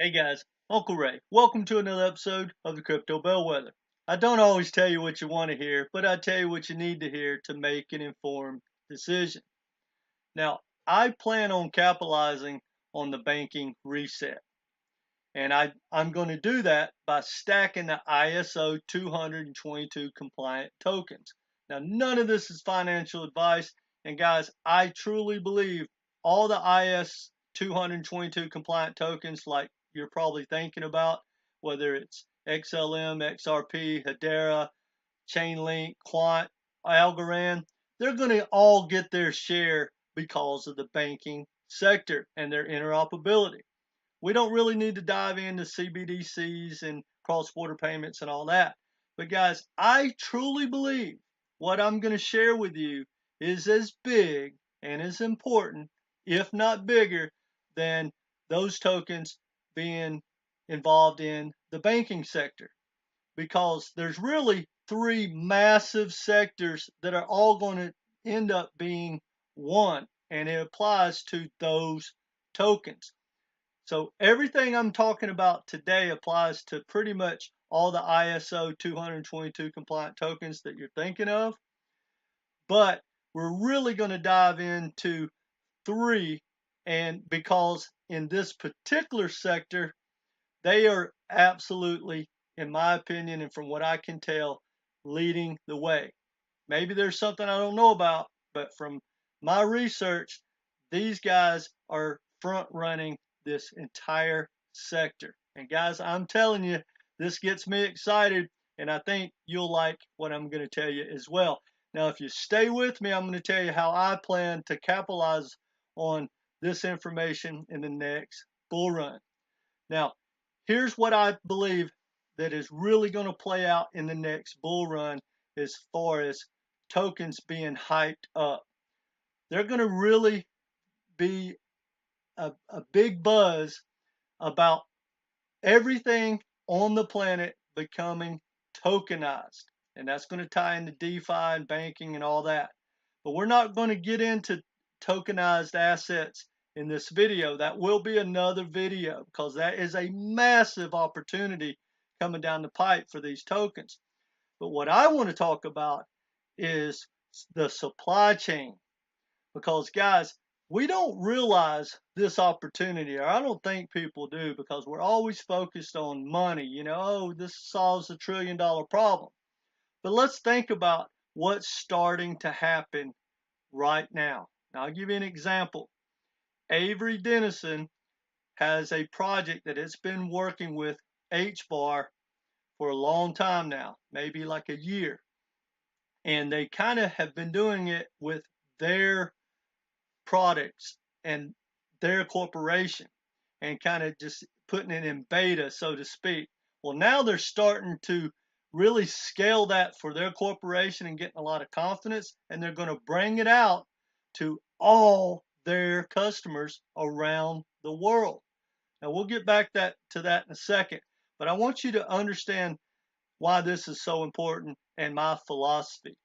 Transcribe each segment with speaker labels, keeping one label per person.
Speaker 1: Hey guys, Uncle Ray. Welcome to another episode of the Crypto Bellwether. I don't always tell you what you want to hear, but I tell you what you need to hear to make an informed decision. Now, I plan on capitalizing on the banking reset, and I'm going to do that by stacking the ISO 20022 compliant tokens. Now, none of this is financial advice, and guys, I truly believe all the IS 222 compliant tokens, like you're probably thinking about, whether it's XLM, XRP, Hedera, Chainlink, Quant, Algorand, they're going to all get their share because of the banking sector and their interoperability. We don't really need to dive into CBDC'S and cross-border payments and all that. But guys, I truly believe what I'm going to share with you is as big and as important, if not bigger, than those tokens being involved in the banking sector. Because there's really three massive sectors that are all going to end up being one, and it applies to those tokens. So everything I'm talking about today applies to pretty much all the ISO 222 compliant tokens that you're thinking of. But we're really going to dive into three, and because in this particular sector, they are absolutely, in my opinion, and from what I can tell, leading the way. Maybe there's something I don't know about, but from my research, these guys are front running this entire sector. And guys, I'm telling you, this gets me excited, and I think you'll like what I'm going to tell you as well. Now, if you stay with me, I'm going to tell you how I plan to capitalize on this information in the next bull run. Now, here's what I believe that is really going to play out in the next bull run as far as tokens being hyped up. They're going to really be a big buzz about everything on the planet becoming tokenized. And that's going to tie into DeFi and banking and all that. But we're not going to get into tokenized assets in this video. That will be another video because that is a massive opportunity coming down the pipe for these tokens. But what I want to talk about is the supply chain. Because guys, we don't realize this opportunity, or I don't think people do, because we're always focused on money. Oh, this solves a $1 trillion problem. But let's think about what's starting to happen right now. Now, I'll give you an example. Avery Dennison has a project that it's been working with HBAR for a long time now, maybe like a year. And they kind of have been doing it with their products and their corporation and kind of just putting it in beta, so to speak. Well, now they're starting to really scale that for their corporation and getting a lot of confidence, and they're going to bring it out to all their customers around the world. Now, we'll get back to that in a second, but I want you to understand why this is so important and my philosophy.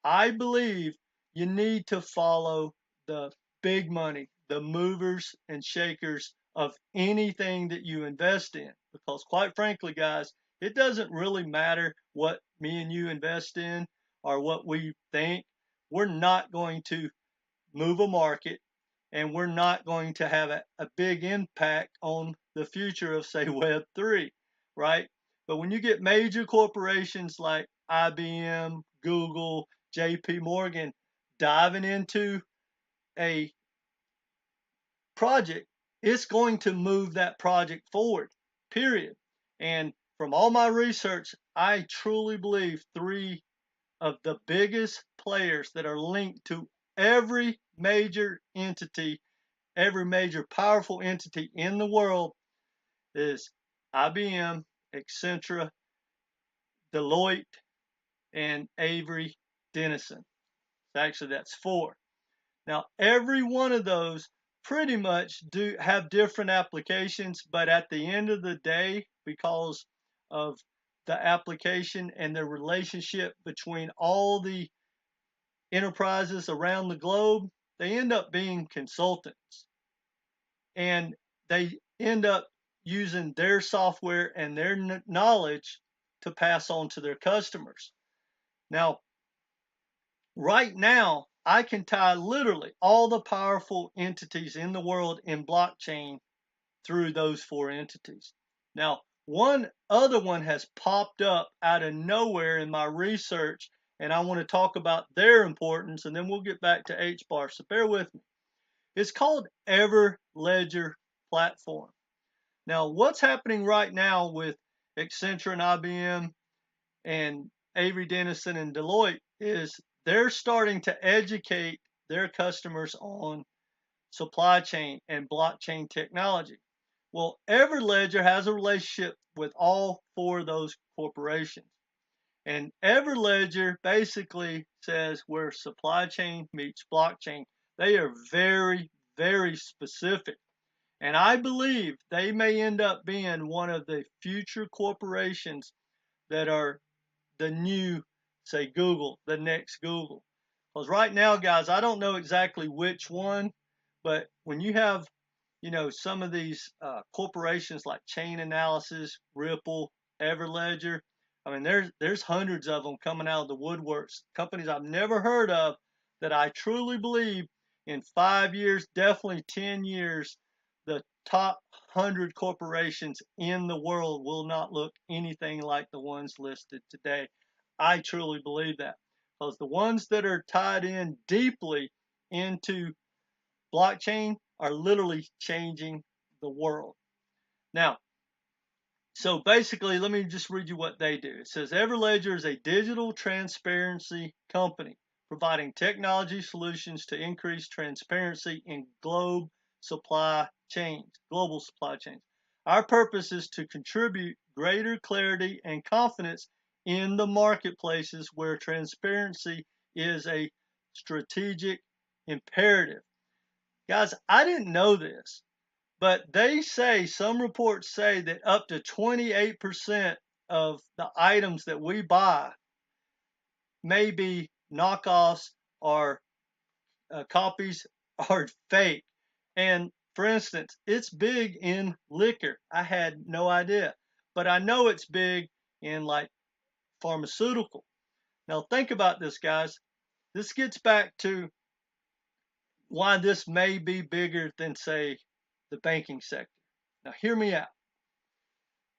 Speaker 1: I believe you need to follow the big money, the movers and shakers of anything that you invest in. Because quite frankly, guys, it doesn't really matter what me and you invest in or what we think. We're not going to move a market, and we're not going to have a big impact on the future of, say, Web3, right? But when you get major corporations like IBM, Google, JP Morgan diving into a project, it's going to move that project forward, period. And from all my research, I truly believe three of the biggest players that are linked to every major entity, every major powerful entity in the world is IBM, Accenture, Deloitte, and Avery Dennison. Actually, that's four. Now, every one of those pretty much do have different applications, but at the end of the day, because of the application and the relationship between all the enterprises around the globe, they end up being consultants. And they end up using their software and their knowledge to pass on to their customers. Now, right now, I can tie literally all the powerful entities in the world in blockchain through those 4 entities. Now, one other one has popped up out of nowhere in my research, and I want to talk about their importance, and then we'll get back to HBAR, so bear with me. It's called Everledger Platform. Now, what's happening right now with Accenture and IBM and Avery Dennison and Deloitte is they're starting to educate their customers on supply chain and blockchain technology. Well, Everledger has a relationship with all 4 of those corporations. And Everledger basically says where supply chain meets blockchain. They are very, very specific. And I believe they may end up being one of the future corporations that are the new, say, Google, the next Google. Because right now, guys, I don't know exactly which one, but when you have, some of these corporations like Chain Analysis, Ripple, Everledger, I mean, there's hundreds of them coming out of the woodworks. Companies I've never heard of that I truly believe in 5 years, definitely 10 years, the top 100 corporations in the world will not look anything like the ones listed today. I truly believe that because the ones that are tied in deeply into blockchain are literally changing the world. Now, so basically, let me just read you what they do. It says Everledger is a digital transparency company providing technology solutions to increase transparency in global supply chains. Our purpose is to contribute greater clarity and confidence in the marketplaces where transparency is a strategic imperative. Guys, I didn't know this, but they say, some reports say that up to 28% of the items that we buy may be knockoffs or copies or fake. And for instance, it's big in liquor. I had no idea, but I know it's big in like pharmaceutical. Now think about this, guys. This gets back to why this may be bigger than, say, the banking sector. Now hear me out.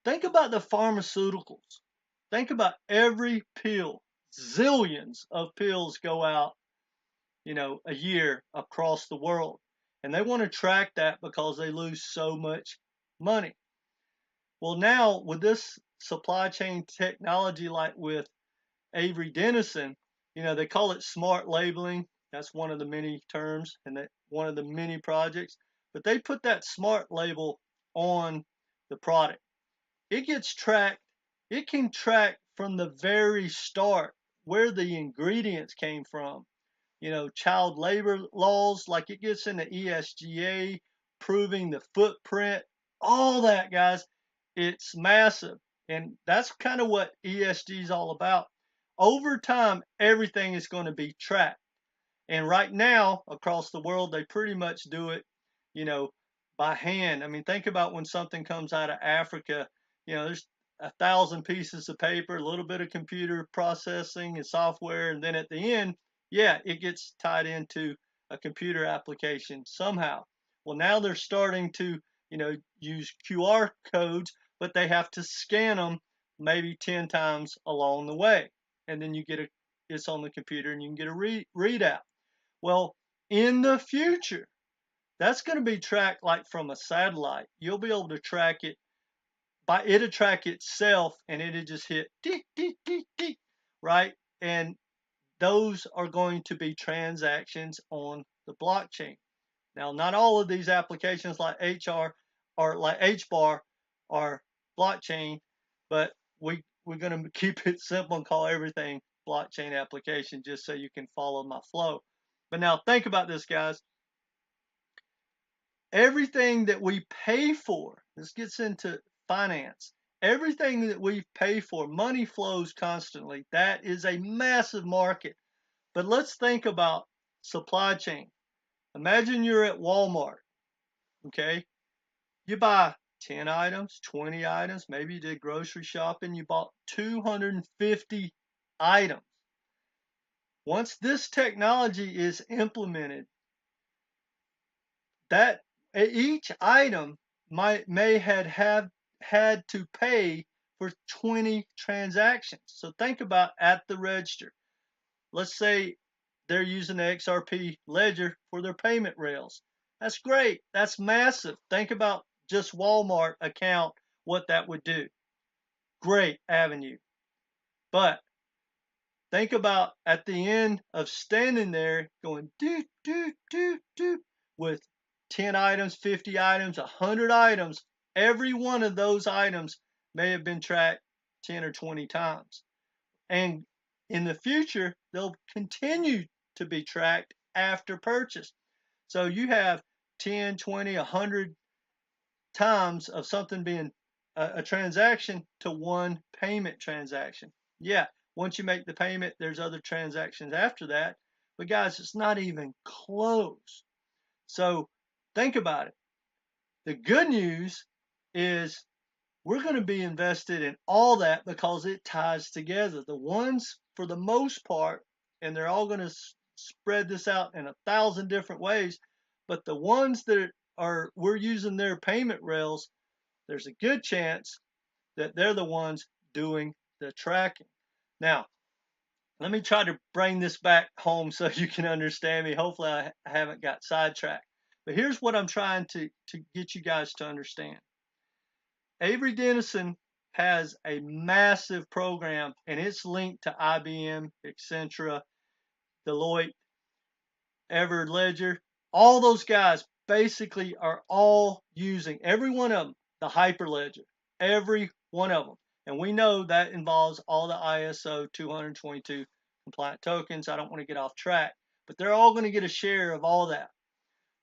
Speaker 1: Think about the pharmaceuticals. Think about every pill. Zillions of pills go out, a year across the world. And they want to track that because they lose so much money. Well, now with this supply chain technology, like with Avery Dennison, they call it smart labeling. That's one of the many terms and that one of the many projects. But they put that smart label on the product. It gets tracked. It can track from the very start where the ingredients came from. Child labor laws, like it gets into ESGA, proving the footprint, all that, guys. It's massive. And that's kind of what ESG is all about. Over time, everything is going to be tracked. And right now, across the world, they pretty much do it, by hand. I mean, think about when something comes out of Africa, there's 1,000 pieces of paper, a little bit of computer processing and software, and then at the end, yeah, it gets tied into a computer application somehow. Well, now they're starting to, use QR codes, but they have to scan them maybe 10 times along the way. And then it's on the computer and you can get a readout. Well, in the future, that's going to be tracked like from a satellite. You'll be able to track it it'll track itself and it'll just hit tick, tick, tick, tick, right? And those are going to be transactions on the blockchain. Now, not all of these applications like HR or like HBAR are blockchain, but we're going to keep it simple and call everything blockchain application just so you can follow my flow. But now think about this, guys. Everything that we pay for, this gets into finance. Everything that we pay for, money flows constantly. That is a massive market. But let's think about supply chain. Imagine you're at Walmart, okay? You buy 10 items, 20 items, maybe you did grocery shopping, you bought 250 items. Once this technology is implemented, that each item may have had to pay for 20 transactions. So think about at the register. Let's say they're using the XRP ledger for their payment rails. That's great. That's massive. Think about just Walmart account, what that would do. Great avenue. But think about at the end of standing there going do, do, do, do with 10 items, 50 items, 100 items. Every one of those items may have been tracked 10 or 20 times. And in the future, they'll continue to be tracked after purchase. So you have 10, 20, 100 times of something being a transaction to one payment transaction. Yeah, once you make the payment, there's other transactions after that. But guys, it's not even close. So think about it. The good news is we're going to be invested in all that because it ties together. The ones, for the most part, and they're all going to spread this out in 1,000 different ways, but the ones that we're using their payment rails, there's a good chance that they're the ones doing the tracking. Now, let me try to bring this back home so you can understand me. Hopefully I haven't got sidetracked. But here's what I'm trying to get you guys to understand. Avery Dennison has a massive program, and it's linked to IBM, Accenture, Deloitte, Everledger. All those guys basically are all using, every one of them, the Hyperledger. Every one of them. And we know that involves all the ISO20022 compliant tokens. I don't want to get off track, but they're all going to get a share of all that.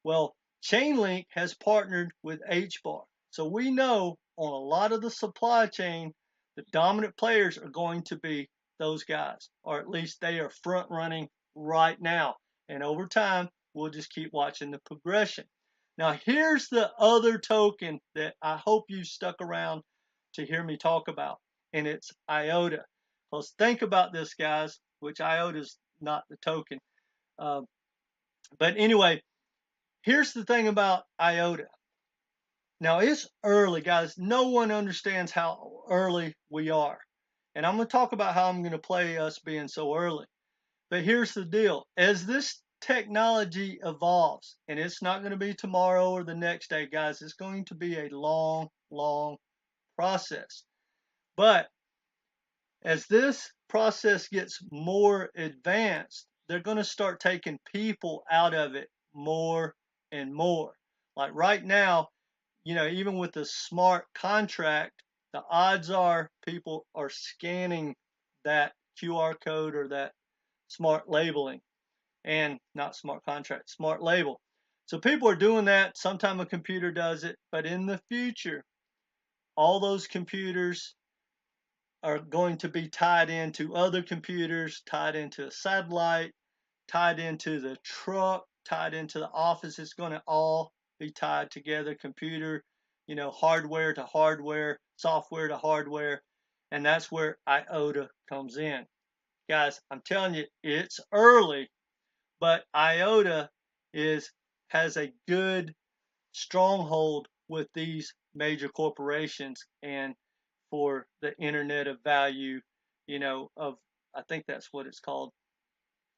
Speaker 1: Well, Chainlink has partnered with HBAR. So we know on a lot of the supply chain, the dominant players are going to be those guys, or at least they are front running right now. And over time, we'll just keep watching the progression. Now, here's the other token that I hope you stuck around to hear me talk about, and it's IOTA. Because think about this, guys, which IOTA is not the token. But anyway, here's the thing about IOTA. Now, it's early, guys. No one understands how early we are. And I'm going to talk about how I'm going to play us being so early. But here's the deal. As this technology evolves, and it's not going to be tomorrow or the next day, guys. It's going to be a long, long process. But as this process gets more advanced, they're going to start taking people out of it more and more. Like right now, even with the smart contract, the odds are people are scanning that QR code or that smart labeling, and not smart contract, smart label. So people are doing that. Sometime a computer does it, but in the future, all those computers are going to be tied into other computers, tied into a satellite, tied into the truck, tied into the office. It's going to all be tied together, computer, hardware to hardware, software to hardware, and that's where IOTA comes in. Guys, I'm telling you, it's early, but IOTA has a good stronghold with these major corporations and for the Internet of Value, of, I think that's what it's called,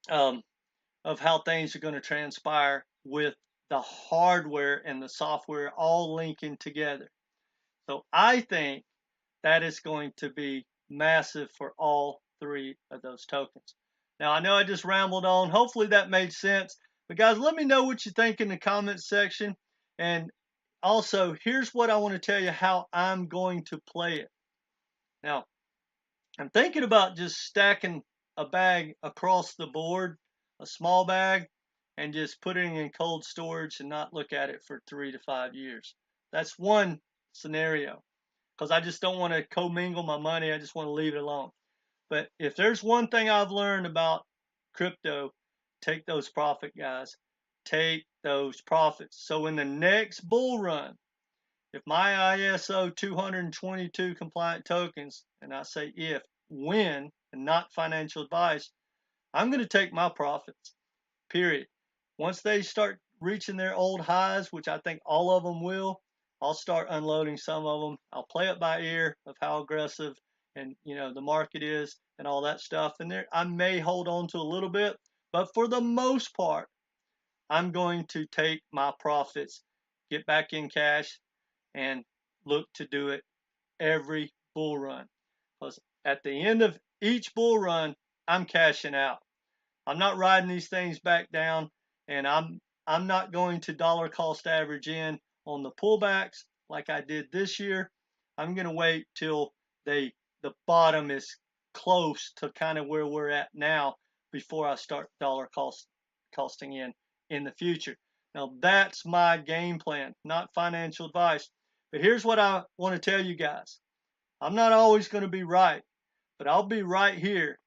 Speaker 1: of how things are going to transpire with the hardware and the software all linking together. So I think that is going to be massive for all three of those tokens. Now, I know I just rambled on. Hopefully that made sense. But guys, let me know what you think in the comments section. And also, here's what I want to tell you how I'm going to play it. Now, I'm thinking about just stacking a bag across the board, a small bag, and just putting it in cold storage and not look at it for 3 to 5 years. That's one scenario, because I just don't want to commingle my money. I just want to leave it alone. But if there's one thing I've learned about crypto, take those profits, guys. Take those profits. So in the next bull run, if my ISO 222 compliant tokens, and I say if, win, and not financial advice, I'm going to take my profits, period. Once they start reaching their old highs, which I think all of them will, I'll start unloading some of them. I'll play it by ear of how aggressive and the market is and all that stuff. And there, I may hold on to a little bit, but for the most part, I'm going to take my profits, get back in cash, and look to do it every bull run. Because at the end of each bull run, I'm cashing out. I'm not riding these things back down, and I'm not going to dollar cost average in on the pullbacks like I did this year. I'm going to wait till the bottom is close to kind of where we're at now before I start dollar costing in the future. Now that's my game plan, not financial advice. But here's what I want to tell you guys. I'm not always going to be right, but I'll be right here,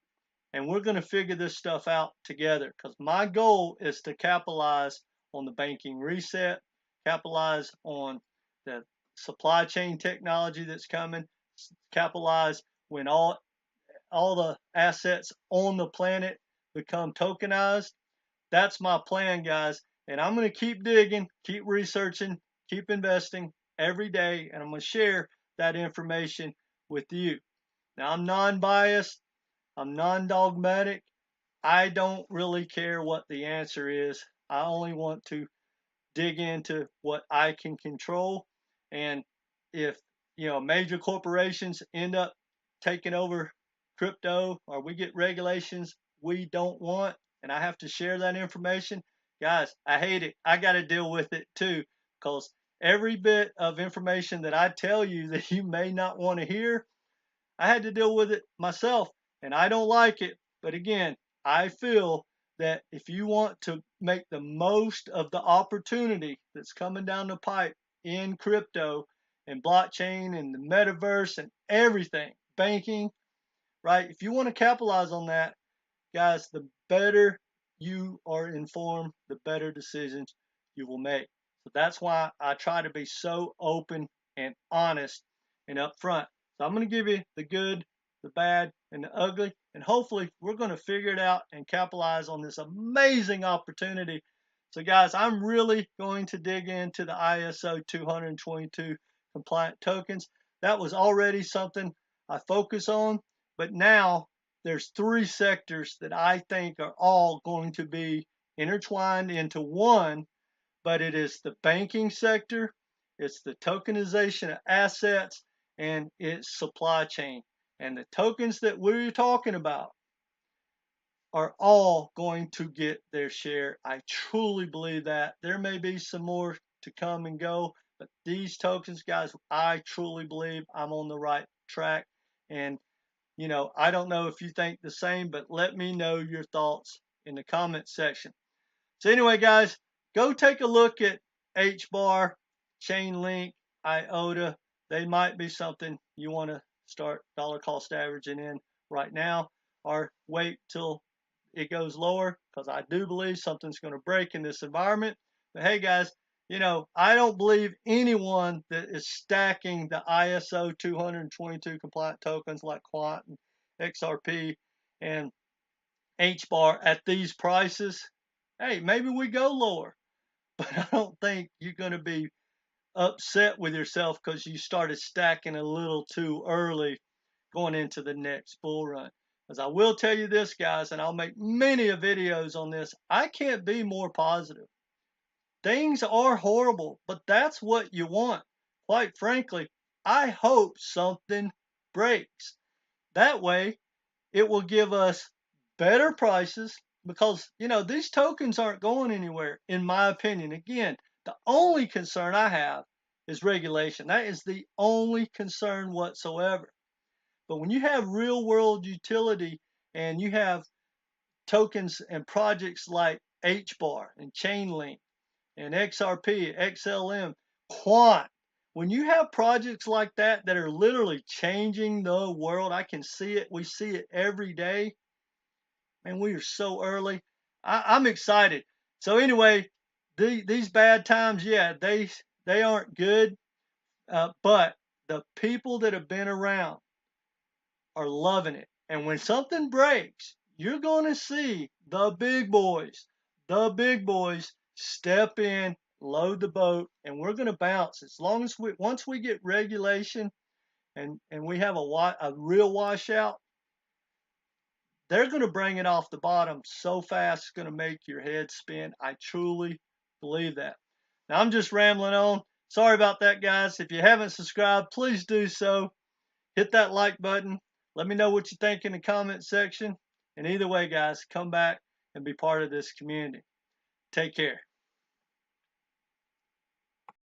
Speaker 1: and we're going to figure this stuff out together, because my goal is to capitalize on the banking reset, capitalize on the supply chain technology that's coming, capitalize when all the assets on the planet become tokenized. That's my plan, guys. And I'm going to keep digging, keep researching, keep investing every day, and I'm going to share that information with you. Now, I'm non-biased, I'm non-dogmatic. I don't really care what the answer is. I only want to dig into what I can control. And if major corporations end up taking over crypto, or we get regulations we don't want, and I have to share that information, guys, I hate it. I got to deal with it too, because every bit of information that I tell you that you may not want to hear, I had to deal with it myself, and I don't like it. But again, I feel that if you want to make the most of the opportunity that's coming down the pipe in crypto and blockchain and the metaverse and everything, banking, right? If you want to capitalize on that, guys, the better you are informed, the better decisions you will make. So that's why I try to be so open and honest and upfront. So I'm going to give you the good, the bad, and the ugly, and hopefully we're going to figure it out and capitalize on this amazing opportunity. So guys, I'm really going to dig into the ISO 222 compliant tokens. That was already something I focus on, but now there's three sectors that I think are all going to be intertwined into one, but it is the banking sector, it's the tokenization of assets, and it's supply chain. And the tokens that we're talking about are all going to get their share. I truly believe that. There may be some more to come and go, but these tokens, guys, I truly believe I'm on the right track. And I don't know if you think the same, but let me know your thoughts in the comment section. So anyway, guys, go take a look at HBAR, Chainlink, IOTA. They might be something you want to start dollar cost averaging in right now, or wait till it goes lower, because I do believe something's going to break in this environment. But hey, guys, I don't believe anyone that is stacking the ISO 222 compliant tokens like Quant and XRP and HBAR at these prices. Hey, maybe we go lower, but I don't think you're going to be upset with yourself because you started stacking a little too early going into the next bull run. As I will tell you this, guys, and I'll make many videos on this, I can't be more positive. Things are horrible, but that's what you want. Quite frankly, I hope something breaks. That way, it will give us better prices, because these tokens aren't going anywhere, in my opinion. Again, the only concern I have is regulation. That is the only concern whatsoever. But when you have real world utility and you have tokens and projects like HBAR and Chainlink and XRP, XLM, Quant, when you have projects like that that are literally changing the world, I can see it. We see it every day. And we are so early. I'm excited. So anyway, these bad times, yeah, they aren't good But the people that have been around are loving it. And when something breaks, you're going to see the big boys step in, load the boat, and we're going to bounce. As long as once we get regulation and we have a real washout, they're going to bring it off the bottom so fast it's going to make your head spin. I truly believe that. Now I'm just rambling on. Sorry about that, guys. If you haven't subscribed, please do so. Hit that like button. Let me know what you think in the comment section. And either way, guys, come back and be part of this community. Take care.